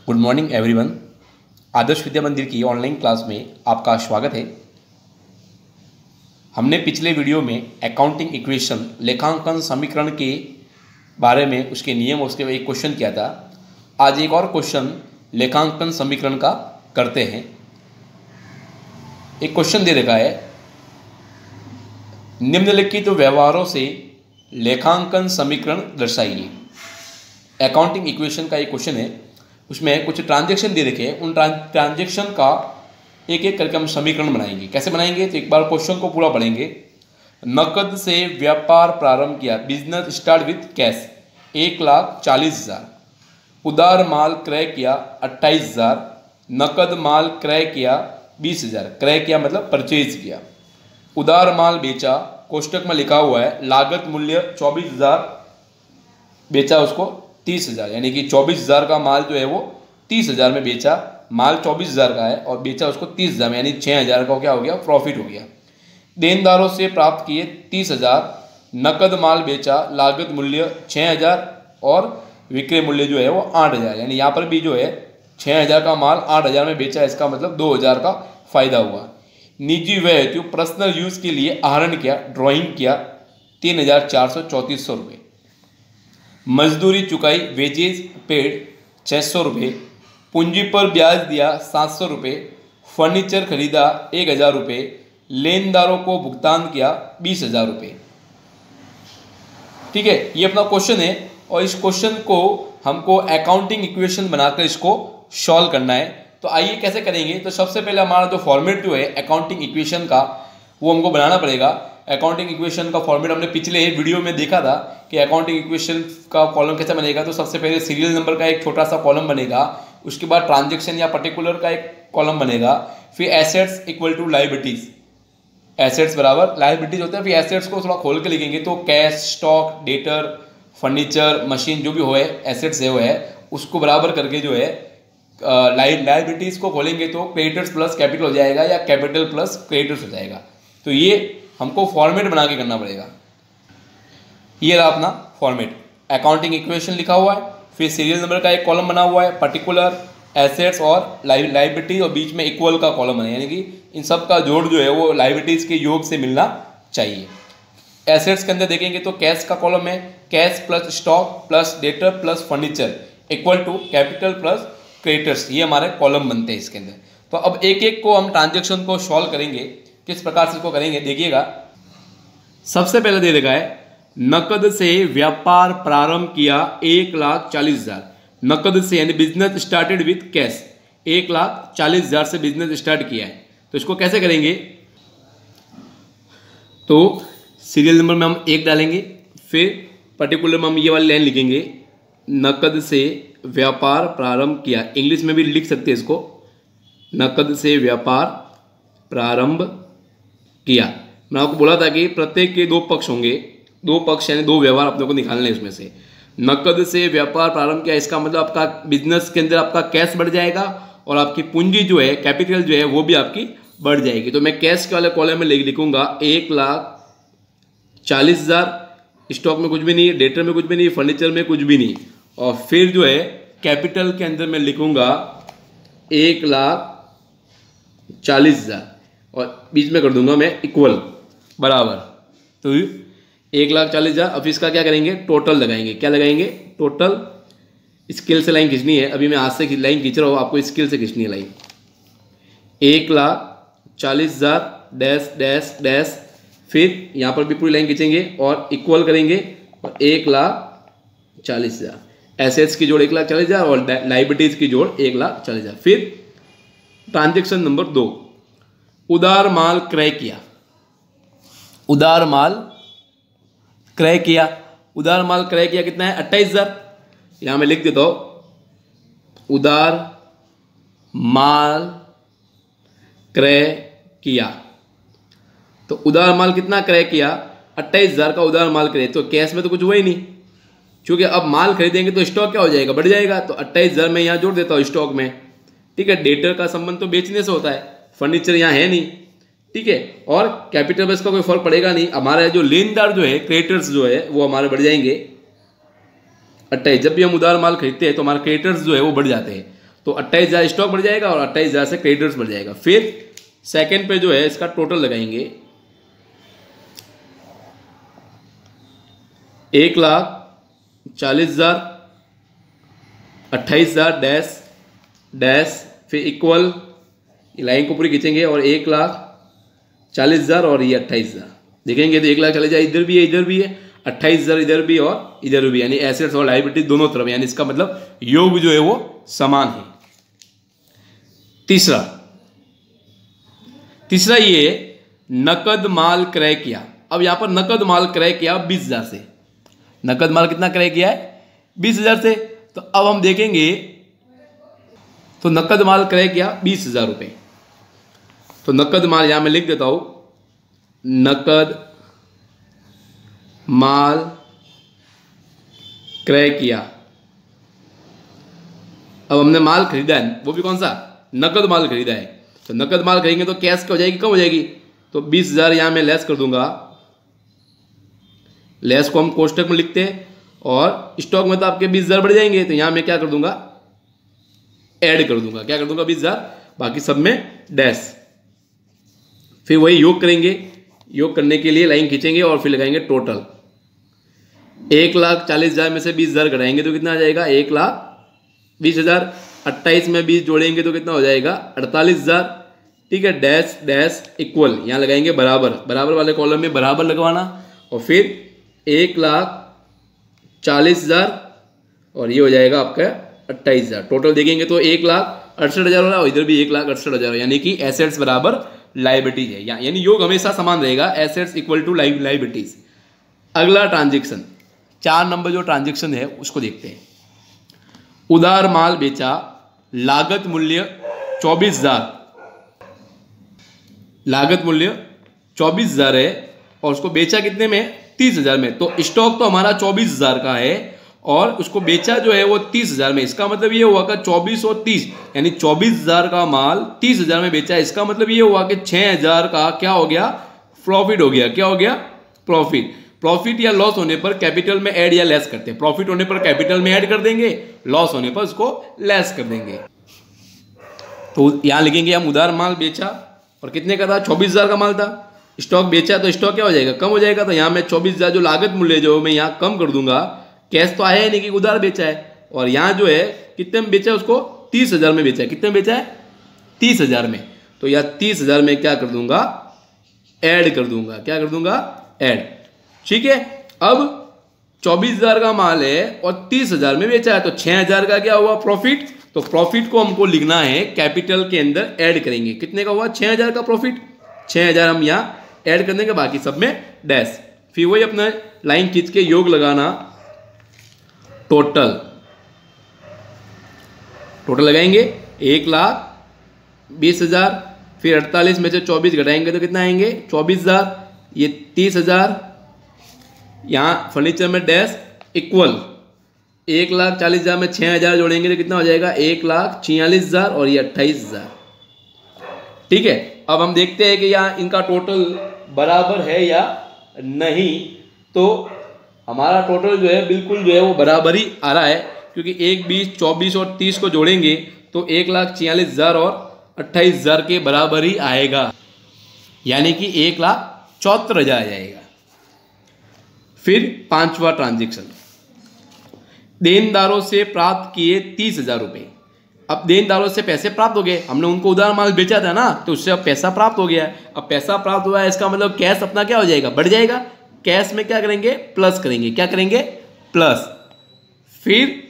Good morning everyone. Adarsh Vidya Mandir की online class में आपका स्वागत है। हमने पिछले वीडियो में अकाउंटिंग इक्वेशन लेखांकन समीकरण के बारे में उसके नियम उसके एक क्वेश्चन किया था। आज एक और क्वेश्चन लेखांकन समीकरण का करते हैं। एक क्वेश्चन दे रखा है, निम्नलिखित व्यवहारों से लेखांकन समीकरण दर्शाइए। अकाउंटिंग इक्वेशन का एक क्वेश्चन है, उसमें कुछ ट्रांजैक्शन दे रखे हैं। उन ट्रांजैक्शन का एक एक करके हम समीकरण बनाएंगे। कैसे बनाएंगे तो एक बार क्वेश्चन को पूरा पढ़ेंगे। नकद से व्यापार प्रारंभ किया, बिजनेस स्टार्ट विथ कैश 1,40,000। उधार माल क्रय किया 28,000। नकद माल क्रय किया 20,000। क्रय किया मतलब परचेज किया। उधार माल बेचा, कोष्टक में लिखा हुआ है लागत मूल्य 24,000, बेचा उसको 30,000, यानी कि 24,000 का माल जो है वो 30,000 में बेचा। माल 24,000 का है और बेचा उसको 30,000 में, यानी 6,000 का क्या हो गया, प्रॉफिट हो गया। देनदारों से प्राप्त किए 30,000। नकद माल बेचा, लागत मूल्य 6,000 और विक्रय मूल्य जो है वो 8,000, यानी यहाँ पर भी जो है 6,000 का माल 8,000 में बेचा, इसका मतलब 2,000 का फायदा हुआ। निजी व्यय हेतु पर्सनल यूज के लिए आहरण किया, ड्राइंग किया 3,434 रुपये। मजदूरी चुकाई, वेजेज पेड 600 रुपये। पूंजी पर ब्याज दिया 700 रुपये। फर्नीचर खरीदा 1,000 रुपये। लेनदारों को भुगतान किया 20,000 रुपये। ठीक है, ये अपना क्वेश्चन है और इस क्वेश्चन को हमको अकाउंटिंग इक्वेशन बनाकर इसको सॉल्व करना है। तो आइए कैसे करेंगे। तो सबसे पहले हमारा जो फॉर्मेट जो है अकाउंटिंग इक्वेशन का वो हमको बनाना पड़ेगा। अकाउंटिंग इक्वेशन का फॉर्मेट हमने पिछले वीडियो में देखा था कि अकाउंटिंग इक्वेशन का कॉलम कैसे बनेगा। तो सबसे पहले सीरियल नंबर का एक छोटा सा कॉलम बनेगा, उसके बाद ट्रांजैक्शन या पर्टिकुलर का एक कॉलम बनेगा, फिर assets equal to liabilities, assets बराबर लायबिलिटीज होता है। फिर एसेट्स को थोड़ा खोल के लिखेंगे तो cash, stock, debtor, furniture, machine जो भी हो एसेट्स है वो है, उसको बराबर करके जो है लायबिलिटीज को खोलेंगे तो क्रेडिटर्स प्लस कैपिटल हो जाएगा या कैपिटल प्लस क्रेडिटर्स हो जाएगा। तो ये हमको फॉर्मेट बना के करना पड़ेगा। ये रहा अपना फॉर्मेट, अकाउंटिंग इक्वेशन लिखा हुआ है, फिर सीरियल नंबर का एक कॉलम बना हुआ है, पर्टिकुलर, एसेट्स और लायबिलिटी, और बीच में इक्वल का कॉलम है, यानी कि इन सब का जोड़ जो है वो लायबिलिटीज के योग से मिलना चाहिए। एसेट्स के अंदर देखेंगे तो कैश का कॉलम है, cash plus stock plus debtor plus furniture equal to capital plus creditors, ये हमारे कॉलम बनते हैं इसके अंदर। तो अब एक एक को हम ट्रांजेक्शन को सॉल्व करेंगे, किस प्रकार से इसको करेंगे देखिएगा। सबसे पहले दे रखा है नकद से व्यापार प्रारंभ किया 1,40,000। नकद से यानी बिजनेस स्टार्टेड विथ कैश 1,40,000 से बिजनेस स्टार्ट किया है। तो इसको कैसे करेंगे, तो सीरियल नंबर में हम 1 डालेंगे, फिर पर्टिकुलर में हम ये वाली लाइन लिखेंगे, नकद से व्यापार प्रारंभ किया। इंग्लिश में भी लिख सकते हैं इसको, नकद से व्यापार प्रारंभ किया। मैं आपको बोला था कि प्रत्येक के 2 पक्ष होंगे, 2 पक्ष यानी 2 व्यवहार अपने को निकालने हैं उसमें से। नकद से व्यापार प्रारंभ किया, इसका मतलब आपका बिजनेस के अंदर आपका कैश बढ़ जाएगा और आपकी पूंजी जो है, कैपिटल जो है वो भी आपकी बढ़ जाएगी। तो मैं कैश के वाले कॉलम में लिखूंगा 1,40,000। स्टॉक में कुछ भी नहीं, डेटर में कुछ भी नहीं, फर्नीचर में कुछ भी नहीं, और फिर जो है कैपिटल के अंदर मैं लिखूंगा 1,40,000 और बीच में कर दूंगा मैं इक्वल बराबर। तो 1,40,000। अब इसका क्या करेंगे, टोटल लगाएंगे। क्या लगाएंगे, टोटल। स्केल से लाइन खींचनी है, अभी मैं हाथ से लाइन खींच रहा हूँ, आपको स्केल से खींचनी है लाइन। 1,40,000 डैश डैश डैश, फिर यहाँ पर भी पूरी लाइन खींचेंगे और इक्वल करेंगे और 1,40,000। एसेट्स की जोड़ 1,40,000 और लायबिलिटीज की जोड़ 1,40,000। फिर ट्रांजेक्शन नंबर 2, उधार माल क्रय किया। उधार माल क्रय किया, उधार माल क्रय किया कितना है, 28,000। यहां मैं लिख देता हूं, उधार माल क्रय किया। तो उधार माल कितना क्रय किया, 28,000 का उधार माल क्रय। तो कैश में तो कुछ हुआ ही नहीं, क्योंकि अब माल खरीदेंगे तो स्टॉक क्या हो जाएगा, बढ़ जाएगा। तो 28,000 में यहाँ जोड़ देता हूँ स्टॉक में। ठीक है, डेटर का संबंध तो बेचने से होता है, फर्नीचर यहाँ है नहीं। ठीक है, और कैपिटल में इसका कोई फर्क पड़ेगा नहीं। हमारे जो लेनदार जो है, क्रेडिटर्स जो है वो हमारे बढ़ जाएंगे। 28, जब भी हम उधार माल खरीदते हैं तो हमारे क्रेडिटर्स जो है वो बढ़ जाते हैं। तो 28,000 स्टॉक बढ़ जाएगा और 28,000 से क्रेडिटर्स बढ़ जाएगा। फिर सेकंड पे जो है इसका टोटल लगाएंगे, 1,40,000, 28,000 डैश डैश, फिर इक्वल लाइन को पूरी खींचेंगे और 1,40,000 और ये 28,000 देखेंगे तो 1,40,000 इधर भी है, इधर भी है, 28,000 इधर भी और इधर भी, यानी एसेट्स और लायबिलिटी दोनों तरफ, यानी इसका मतलब योग जो है वो समान है। तीसरा ये नकद माल क्रय किया। अब यहां पर नकद माल क्रय किया 20,000 से। नकद माल कितना क्रय किया है? 20,000 से। तो अब हम देखेंगे तो नकद माल क्रय किया 20,000 रुपये। तो नकद माल यहां मैं लिख देता हूं, नकद माल क्रय किया। अब हमने माल खरीदा है, वो भी कौन सा? नकद माल खरीदा है। तो नकद माल खरीदेंगे तो कैश क्या हो जाएगी? कम हो जाएगी। तो 20,000 यहां मैं लेस कर दूंगा, लेस को हम कोष्टक में लिखते हैं, और स्टॉक में तो आपके 20,000 बढ़ जाएंगे, तो यहां मैं क्या कर दूंगा? ऐड कर दूंगा। क्या कर दूंगा? 20,000, बाकी सब में डैश। फिर वही योग करेंगे। योग करने के लिए लाइन खींचेंगे और फिर लगाएंगे टोटल। 1,40,000 में से 20,000 घटाएंगे तो कितना आ जाएगा? 1,20,000। 28 में 20 जोड़ेंगे तो कितना हो जाएगा? 48,000। ठीक है, डैश डैश इक्वल, यहाँ लगाएंगे बराबर, बराबर वाले कॉलम में बराबर लगवाना, और फिर 1,40,000 और ये हो जाएगा आपका 28,000। टोटल देखेंगे तो 1,68,000 हो रहा है और इधर भी 1,68,000, यानी कि एसेट्स बराबर लायबिलिटीज है, यानी योग हमेशा समान रहेगा, एसेट्स इक्वल टू लायबिलिटीज। अगला ट्रांजेक्शन, 4 नंबर जो ट्रांजेक्शन है उसको देखते हैं। उधार माल बेचा, लागत मूल्य 24,000, लागत मूल्य 24,000 है और उसको बेचा कितने में? 30,000 में। तो स्टॉक तो हमारा 24,000 का है और उसको बेचा जो है वो 30,000 में। इसका मतलब ये हुआ कि 24 और 30, यानी 24,000 का माल 30,000 में बेचा। इसका मतलब ये हुआ कि 6,000 का क्या हो गया? प्रॉफिट हो गया। क्या हो गया? प्रॉफिट। प्रॉफिट या लॉस होने पर कैपिटल में ऐड या लेस करते हैं। प्रॉफिट होने पर कैपिटल में ऐड कर देंगे, लॉस होने पर उसको लेस कर देंगे। तो यहां लिखेंगे हम उधार माल बेचा और कितने का था? 24,000 का माल था। स्टॉक बेचा तो स्टॉक क्या हो जाएगा? कम हो जाएगा। तो यहां मैं 24,000 जो लागत मूल्य जो मैं यहां कम कर दूंगा, कैश तो आया ही नहीं कि उधार बेचा है, और यहां जो है कितने में बेचा? उसको 30,000 में बेचा है। कितने में बेचा है? 30,000 में। तो यह 30,000 में क्या कर दूंगा? ऐड कर दूंगा। क्या कर दूंगा? ऐड। ठीक है, अब 24,000 का माल है और 30,000 में बेचा है, तो 6,000 का क्या हुआ? प्रॉफिट। तो प्रॉफिट को हमको लिखना है कैपिटल के अंदर ऐड करेंगे। कितने का हुआ? 6,000 का प्रॉफिट। 6,000 हम यहाँ ऐड कर देंगे, बाकी सब में डैश। फिर वही अपना लाइन खींच के योग लगाना, टोटल। टोटल लगाएंगे 1,20,000, फिर 48 में से 24 घटाएंगे तो कितना आएंगे? 24,000। ये 30,000, यहाँ फर्नीचर में डैश इक्वल 1,40,000 में 6,000 जोड़ेंगे तो कितना हो जाएगा? 1,46,000 और ये 28,000। ठीक है, अब हम देखते हैं कि यहाँ इनका टोटल बराबर है या नहीं। तो हमारा टोटल जो है बिल्कुल जो है वो बराबर ही आ रहा है, क्योंकि 1, 20, 24 और 30 को जोड़ेंगे तो 1,46,000 और 28,000 के बराबर ही आएगा, यानी कि 1,74,000 आ जाएगा। फिर 5वां ट्रांजेक्शन, देनदारों से प्राप्त किए 30,000 रुपये। अब देनदारों से पैसे प्राप्त हो गए, हमने उनको उधार माल बेचा था ना, तो उससे अब पैसा प्राप्त हो गया। अब पैसा प्राप्त हुआ है, इसका मतलब कैश अपना क्या हो जाएगा? बढ़ जाएगा। कैश में क्या करेंगे? प्लस करेंगे। क्या करेंगे? प्लस। फिर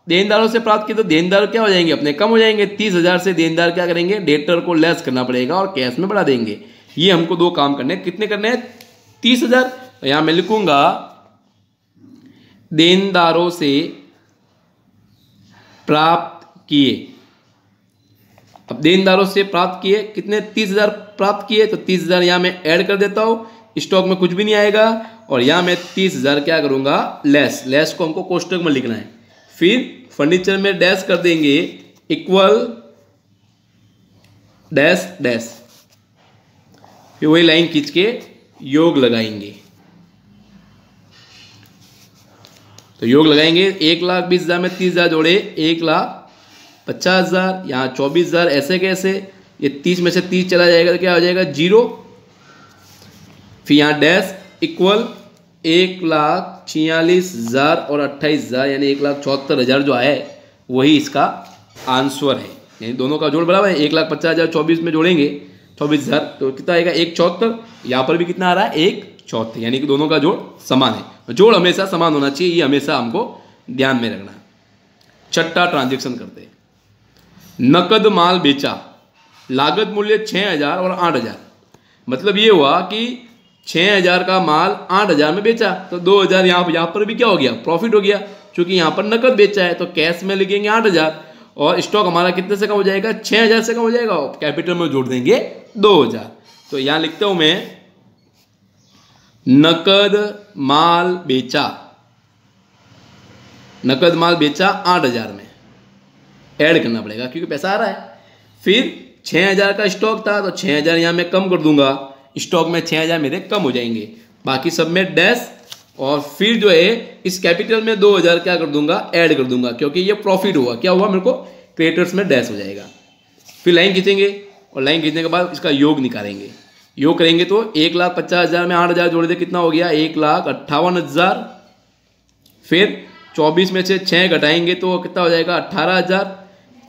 देनदारों से प्राप्त किए तो देनदार क्या हो जाएंगे? अपने कम हो जाएंगे। 30,000 से देनदार क्या करेंगे? डेटर को लेस करना पड़ेगा और कैश में बढ़ा देंगे। ये हमको 2 काम करने हैं। कितने करने हैं? 30,000। तो यहां मैं लिखूंगा देनदारों से प्राप्त किए। अब देनदारों से प्राप्त किए कितने? 30,000 प्राप्त किए, तो 30,000 यहां मैं ऐड कर देता हूं। स्टॉक में कुछ भी नहीं आएगा, और यहां मैं 30,000 क्या करूंगा? लेस। लेस को हमको कोष्टक में लिखना है। फिर फर्नीचर में डैश कर देंगे, इक्वल डैश डैश। फिर वही लाइन खींच के योग लगाएंगे। तो योग लगाएंगे 1,20,000 में 30,000 जोड़े 1,40,000 50,000, यहाँ 24,000, ऐसे कैसे, ये 30 में से 30 चला जाएगा तो क्या हो जाएगा 0, फिर यहाँ डैश इक्वल 1,46,000 और 28,000 यानी 1,74,000 जो है वही इसका आंसर है। यानी दोनों का जोड़ बराबर है, 1,50,000 24 में जोड़ेंगे 24,000 तो कितना आएगा 1,74, यहाँ पर भी कितना आ रहा है 1,74, यानी कि दोनों का जोड़ समान है। जोड़ हमेशा समान होना चाहिए, ये हमेशा हमको ध्यान में रखना है। छठा ट्रांजेक्शन करते हैं। नकद माल बेचा, लागत मूल्य 6,000 और 8,000, मतलब ये हुआ कि 6,000 का माल 8,000 में बेचा तो 2,000 यहाँ पर भी क्या हो गया प्रॉफिट हो गया, क्योंकि यहाँ पर नकद बेचा है तो कैश में लिखेंगे 8,000 और स्टॉक हमारा कितने से कम हो जाएगा 6,000 से कम हो जाएगा, कैपिटल में जोड़ देंगे 2,000। तो यहाँ लिखता हूं मैं नकद माल बेचा, नकद माल बेचा 8,000 में ऐड करना पड़ेगा क्योंकि पैसा आ रहा है। फिर 6,000 का स्टॉक था तो 6,000 यहाँ मैं कम कर दूंगा, स्टॉक में 6,000 मेरे कम हो जाएंगे, बाकी सब में डैश और फिर जो है इस कैपिटल में 2,000 क्या कर दूंगा ऐड कर दूंगा क्योंकि ये प्रॉफिट हुआ, क्या हुआ मेरे को क्रेडिटर्स में डैश हो जाएगा। फिर लाइन खींचेंगे और लाइन खींचने के बाद इसका योग निकालेंगे, योग करेंगे तो 1,50,000 में 8,000 जोड़ दे कितना हो गया 1,58,000, फिर 24 में से 6 घटाएंगे तो कितना हो जाएगा 18,000,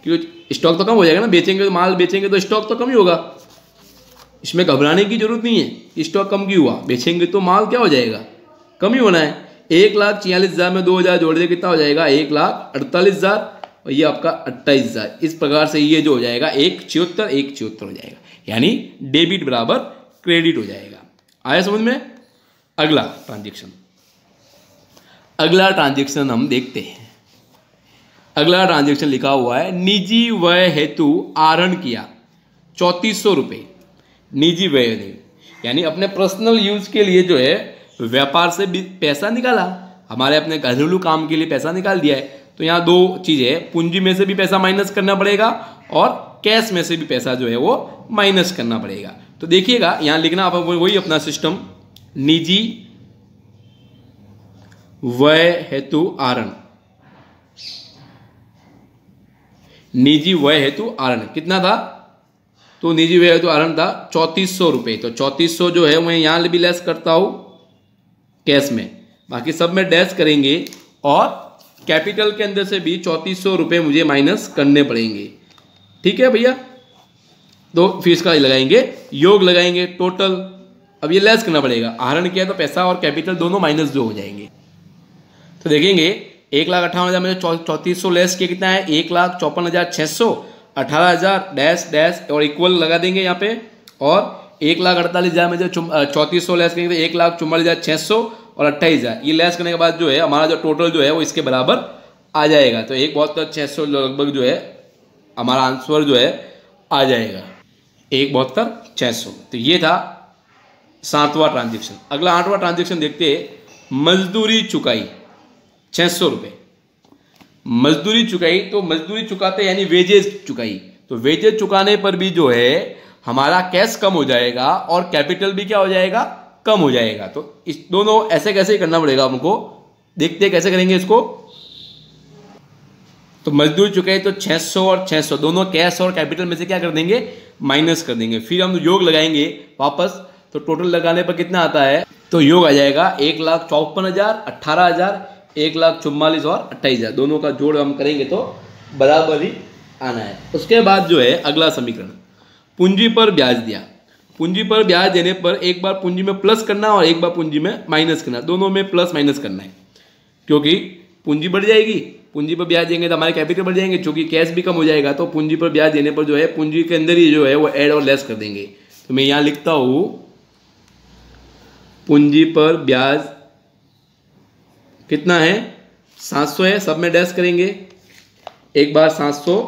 क्योंकि स्टॉक तो कम हो जाएगा ना, बेचेंगे तो माल बेचेंगे तो स्टॉक तो कम ही होगा, इसमें घबराने की जरूरत नहीं है। स्टॉक कम क्यों हुआ, बेचेंगे तो माल क्या हो जाएगा कम ही होना है। 1,46,000 में 2,000 जोड़ दे कितना हो जाएगा 1,48,000 और ये आपका 28,000। इस प्रकार से ये जो हो जाएगा 1,76 हो जाएगा, यानी डेबिट बराबर क्रेडिट हो जाएगा। आया समझ में। अगला ट्रांजेक्शन, अगला ट्रांजेक्शन हम देखते हैं। अगला ट्रांजेक्शन लिखा हुआ है निजी व्यय हेतु आहरण किया 3,400 रुपये, निजी व्यय यानी अपने पर्सनल यूज के लिए जो है व्यापार से भी पैसा निकाला, हमारे अपने घरेलू काम के लिए पैसा निकाल दिया है। तो यहाँ दो चीज़ें है, पूंजी में से भी पैसा माइनस करना पड़ेगा और कैश में से भी पैसा जो है वो माइनस करना पड़ेगा। तो देखिएगा यहाँ लिखना आप वही अपना सिस्टम, निजी व्यय हेतु आहरण, निजी व्यय हेतु आहरण कितना था, तो निजी व्यय हेतु आहरण था 3,400 रुपये। तो 3,400 जो है मैं यहाँ भी लेस करता हूँ कैश में, बाकी सब में डैश करेंगे और कैपिटल के अंदर से भी 3,400 रुपये मुझे माइनस करने पड़ेंगे। ठीक है भैया, तो फिर इसका लगाएंगे योग लगाएंगे टोटल, अब ये लेस करना पड़ेगा, आहरण किया तो पैसा और कैपिटल दोनों माइनस जो हो जाएंगे। तो देखेंगे 1,58,000 में 3,400 लेस किया कितना है 1,54,600, 18,000 डैश डैश और इक्वल लगा देंगे यहाँ पे, और 1,48,000 में जो 3,400 लेस करेंगे तो 1,44,600 और 28,000, ये लेस करने के बाद जो है हमारा जो टोटल जो है वो इसके बराबर आ जाएगा। तो 1,72,600 लगभग जो है हमारा आंसर जो है आ जाएगा 1,72,600। तो ये था 7वां ट्रांजेक्शन। अगला 8वां ट्रांजेक्शन देखते हैं। मजदूरी चुकाई 600 रुपये, मजदूरी चुकाई, तो मजदूरी चुकाते यानी वेजेस चुकाई, तो वेजेस चुकाने पर भी जो है हमारा कैश कम हो जाएगा और कैपिटल भी क्या हो जाएगा कम हो जाएगा। तो इस दोनों ऐसे कैसे करना पड़ेगा हमको, देखते हैं कैसे करेंगे इसको। तो मजदूरी चुकाई तो 600 और 600 दोनों कैश और कैपिटल में से क्या कर देंगे माइनस कर देंगे, फिर हम योग लगाएंगे वापस, तो टोटल लगाने पर कितना आता है, तो योग आ जाएगा 1,54,000, 18,000, 1,44,000 और 28,000, दोनों का जोड़ हम करेंगे तो बराबर ही आना है। उसके बाद जो है अगला समीकरण, पूंजी पर ब्याज दिया, पूंजी पर ब्याज देने पर एक बार पूंजी में प्लस करना और एक बार पूंजी में माइनस करना, दोनों में प्लस माइनस करना है, क्योंकि पूंजी बढ़ जाएगी, पूंजी पर ब्याज देंगे तो हमारे कैपिटल बढ़ जाएंगे, क्योंकि कैश भी कम हो जाएगा, तो पूंजी पर ब्याज देने पर जो है पूंजी के अंदर ही जो है वो ऐड और लेस कर देंगे। तो मैं यहाँ लिखता हूँ पूंजी पर ब्याज कितना है 700 है, सब में डैश करेंगे, एक बार 700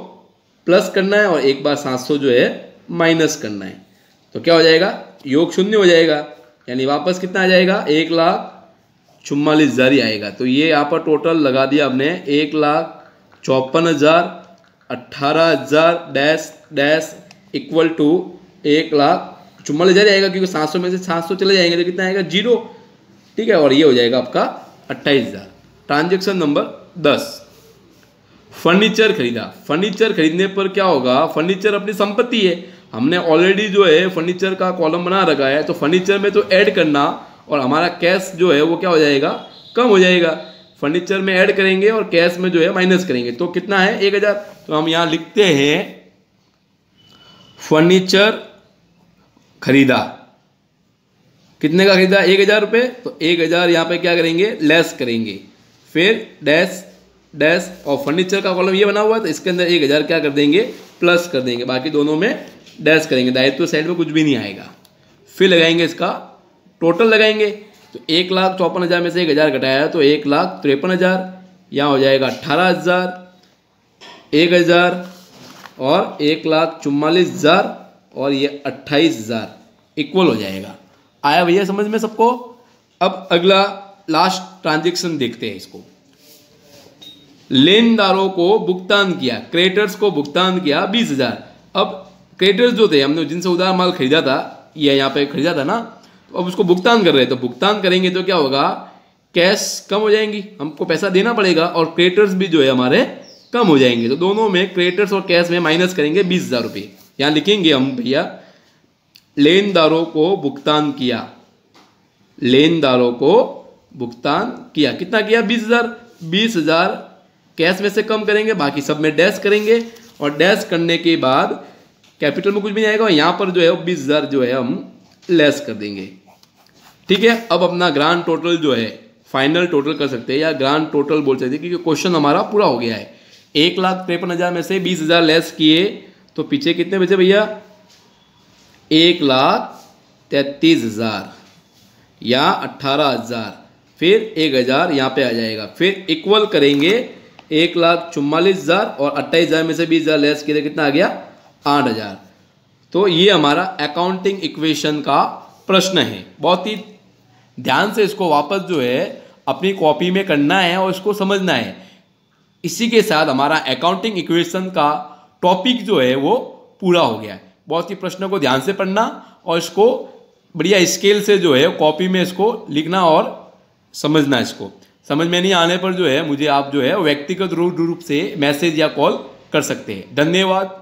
प्लस करना है और एक बार 700 जो है माइनस करना है, तो क्या हो जाएगा योग शून्य हो जाएगा, यानी वापस कितना आ जाएगा 1,44,000 ही आएगा। तो ये यहाँ पर टोटल लगा दिया हमने 1,54,000, 18,000 डैश डैश इक्वल टू 1,44,000 आएगा, क्योंकि 700 में से 700 चले जाएंगे तो कितना आएगा 0। ठीक है, और ये हो जाएगा आपका 28,000। ट्रांजेक्शन नंबर 10, फर्नीचर खरीदा, फर्नीचर खरीदने पर क्या होगा, फर्नीचर अपनी संपत्ति है, हमने ऑलरेडी जो है फर्नीचर का कॉलम बना रखा है, तो फर्नीचर में तो ऐड करना और हमारा कैश जो है वो क्या हो जाएगा, कम हो जाएगा। फर्नीचर में ऐड करेंगे और कैश में जो है माइनस करेंगे, तो कितना है 1000। तो हम यहाँ लिखते हैं फर्नीचर खरीदा, कितने का खरीदा, 1000 रुपये, तो 1000 यहाँ पे क्या करेंगे, लेस करेंगे, फिर डैश डैश, और फर्नीचर का कॉलम ये बना हुआ है तो इसके अंदर 1000 क्या कर देंगे, प्लस कर देंगे, बाकी दोनों में डैश करेंगे, दायित्व साइड में कुछ भी नहीं आएगा। फिर लगाएंगे इसका टोटल लगाएंगे, तो 1,54,000 में से 1000 घटाया तो 1,53,000, यहाँ हो जाएगा 18,000, 1000 और 1,44,000 और ये 28,000 इक्वल हो जाएगा। आया भैया समझ में सबको। अब अगला लास्ट ट्रांजेक्शन देखते हैं इसको। लेनदारों को भुगतान किया, क्रेडिटर्स को भुगतान किया 20,000। अब क्रेडिटर्स जो थे, हमने जिनसे उधार माल खरीदा था, ये यहाँ पे खरीदा था ना, तो अब उसको भुगतान कर रहे हैं, तो भुगतान करेंगे तो क्या होगा, कैश कम हो जाएंगी, हमको पैसा देना पड़ेगा, और क्रेडिटर्स भी जो है हमारे कम हो जाएंगे, तो दोनों में क्रेडिटर्स और कैश में माइनस करेंगे 20,000 रुपये। यहाँ लिखेंगे हम भैया लेनदारों को भुगतान किया, लेनदारों को भुगतान किया, कितना किया 20,000, 20,000 कैश में से कम करेंगे, बाकी सब में डैश करेंगे, और डैश करने के बाद कैपिटल में कुछ भी नहीं आएगा, और यहाँ पर जो है 20,000 जो है हम लेस कर देंगे। ठीक है, अब अपना ग्रांड टोटल जो है फाइनल टोटल कर सकते हैं या ग्रांड टोटल बोल सकते हैं, क्योंकि क्वेश्चन हमारा पूरा हो गया है। 1,53,000 में से 20,000 लेस किए तो पीछे कितने बचे भैया, 1,33,000 या 18,000, फिर 1,000 यहाँ पे आ जाएगा, फिर इक्वल करेंगे 1,44,000 और 28,000 में से 20,000 लेस किए कितना आ गया, 8,000। तो ये हमारा अकाउंटिंग इक्वेशन का प्रश्न है। बहुत ही ध्यान से इसको वापस जो है अपनी कॉपी में करना है और इसको समझना है। इसी के साथ हमारा अकाउंटिंग इक्वेशन का टॉपिक जो है वो पूरा हो गया है। बहुत ही प्रश्नों को ध्यान से पढ़ना और इसको बढ़िया स्केल से जो है कॉपी में इसको लिखना और समझना। इसको समझ में नहीं आने पर जो है मुझे आप जो है व्यक्तिगत रूप से मैसेज या कॉल कर सकते हैं। धन्यवाद।